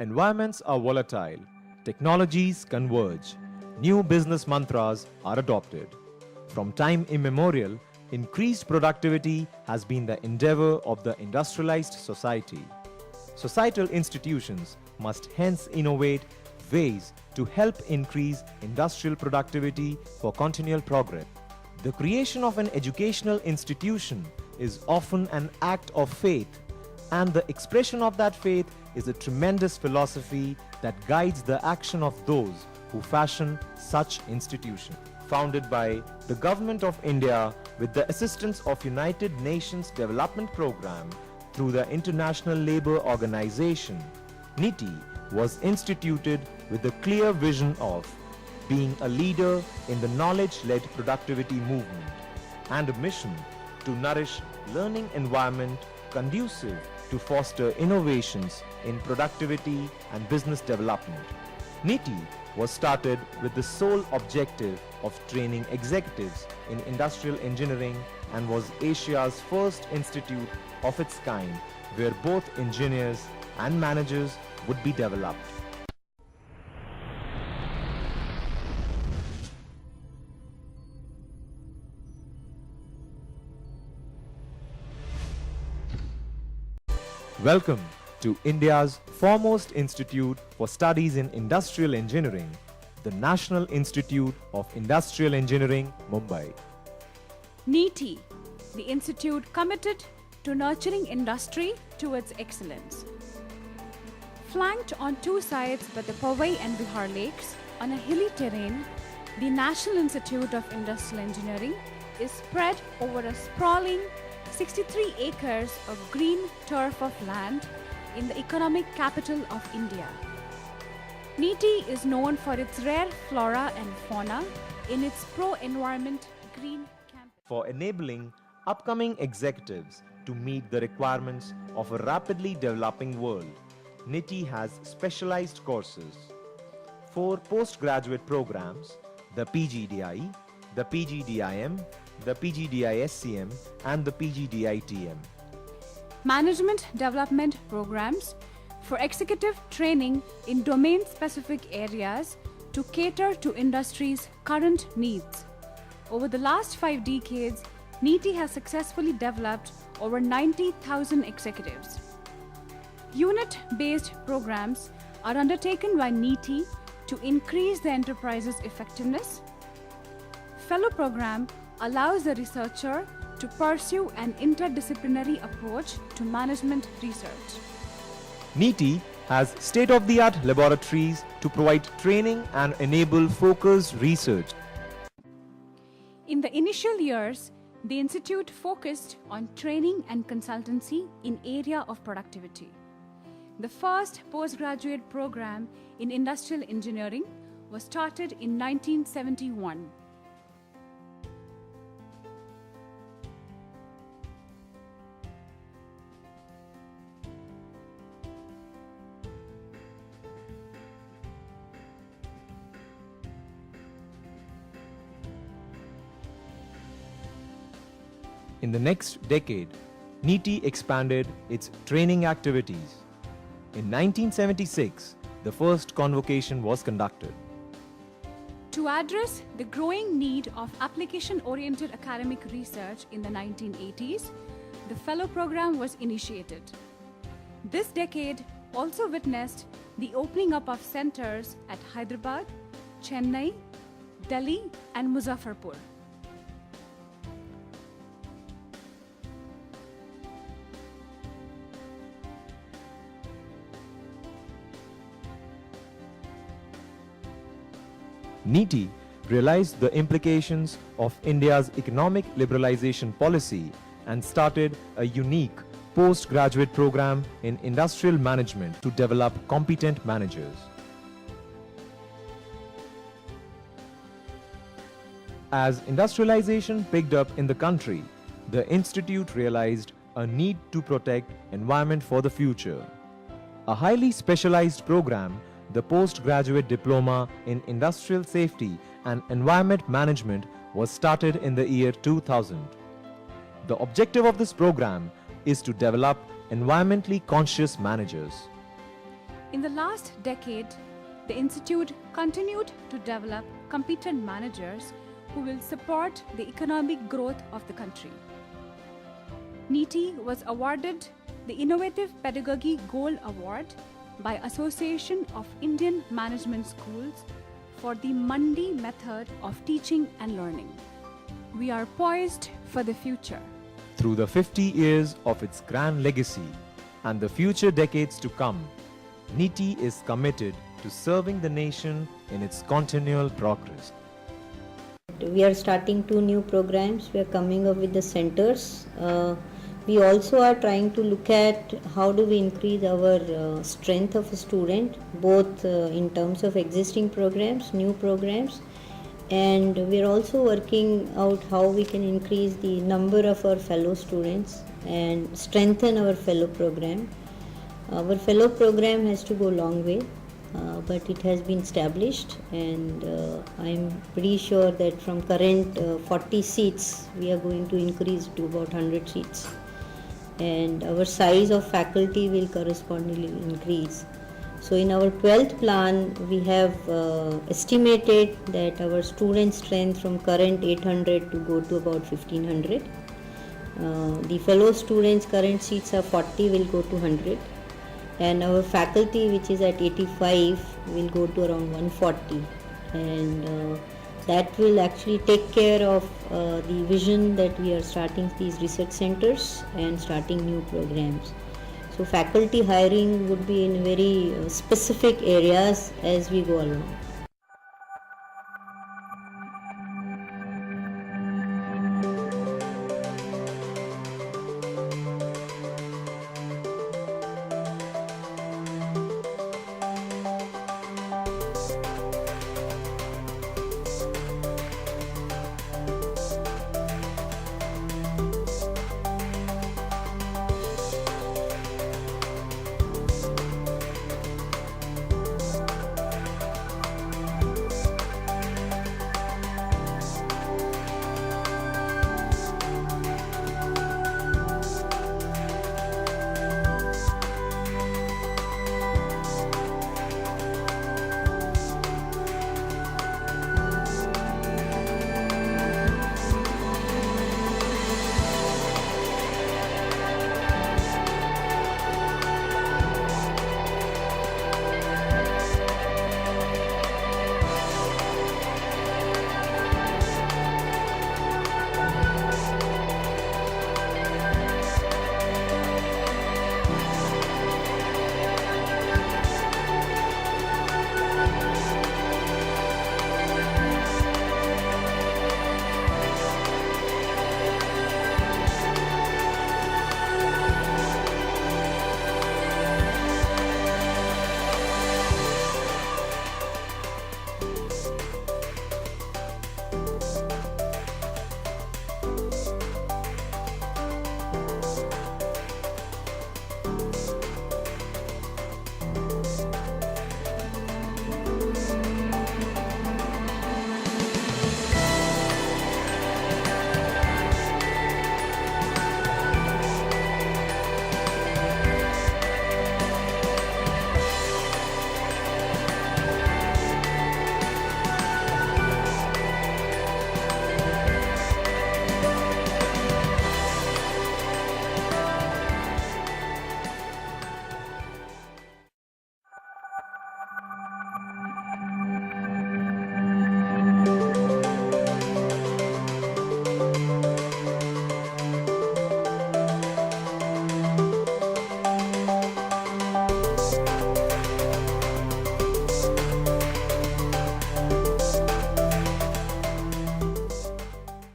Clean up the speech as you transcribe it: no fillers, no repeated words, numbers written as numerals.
Environments are volatile, technologies converge, new business mantras are adopted. From time immemorial, increased productivity has been the endeavor of the industrialized society. Societal institutions must hence innovate ways to help increase industrial productivity for continual progress. The creation of an educational institution is often an act of faith, and the expression of that faith is a tremendous philosophy that guides the action of those who fashion such institution. Founded by the Government of India with the assistance of United Nations Development Programme through the International Labour Organization, NITI was instituted with the clear vision of being a leader in the knowledge-led productivity movement and a mission to nourish learning environment conducive to foster innovations in productivity and business development. NITI was started with the sole objective of training executives in industrial engineering and was Asia's first institute of its kind where both engineers and managers would be developed. Welcome to India's foremost institute for studies in industrial engineering, the National Institute of Industrial Engineering, Mumbai. NITI, the institute committed to nurturing industry towards excellence. Flanked on two sides by the Powai and Bihar lakes, on a hilly terrain, the National Institute of Industrial Engineering is spread over a sprawling 63 acres of green turf of land in the economic capital of India. NITI is known for its rare flora and fauna in its pro-environment green campus. For enabling upcoming executives to meet the requirements of a rapidly developing world, NITI has specialized courses. 4 postgraduate programs, the PGDIE, the PGDIM, the PGDISCM and the PGDITM. Management development programs for executive training in domain-specific areas to cater to industry's current needs. Over the last 5 decades, NITI has successfully developed over 90,000 executives. Unit-based programs are undertaken by NITI to increase the enterprise's effectiveness. Fellow program allows the researcher to pursue an interdisciplinary approach to management research. NITI has state-of-the-art laboratories to provide training and enable focused research. In the initial years, the institute focused on training and consultancy in area of productivity. The first postgraduate program in industrial engineering was started in 1971. In the next decade, NITI expanded its training activities. In 1976, the first convocation was conducted. To address the growing need of application-oriented academic research in the 1980s, the Fellow Program was initiated. This decade also witnessed the opening up of centers at Hyderabad, Chennai, Delhi and Muzaffarpur. NITI realized the implications of India's economic liberalization policy and started a unique postgraduate program in industrial management to develop competent managers. As industrialization picked up in the country, the institute realized a need to protect environment for the future. A highly specialized program, the Postgraduate Diploma in Industrial Safety and Environment Management, was started in the year 2000. The objective of this program is to develop environmentally conscious managers. In the last decade, the Institute continued to develop competent managers who will support the economic growth of the country. NITI was awarded the Innovative Pedagogy Gold Award by Association of Indian Management Schools for the Mandi method of teaching and learning. We are poised for the future. Through the 50 years of its grand legacy and the future decades to come, NITI is committed to serving the nation in its continual progress. We are starting 2 new programs. We are coming up with the centers. We also are trying to look at how do we increase our strength of a student, both in terms of existing programs, new programs, and we are also working out how we can increase the number of our fellow students and strengthen our fellow program. Our fellow program has to go a long way, but it has been established, and I'm pretty sure that from current 40 seats, we are going to increase to about 100 seats. And our size of faculty will correspondingly increase. So in our 12th plan, we have estimated that our student strength from current 800 to go to about 1500. The fellow students' current seats are 40 will go to 100. And our faculty, which is at 85, will go to around 140, and that will actually take care of the vision that we are starting these research centers and starting new programs. So faculty hiring would be in very specific areas as we go along.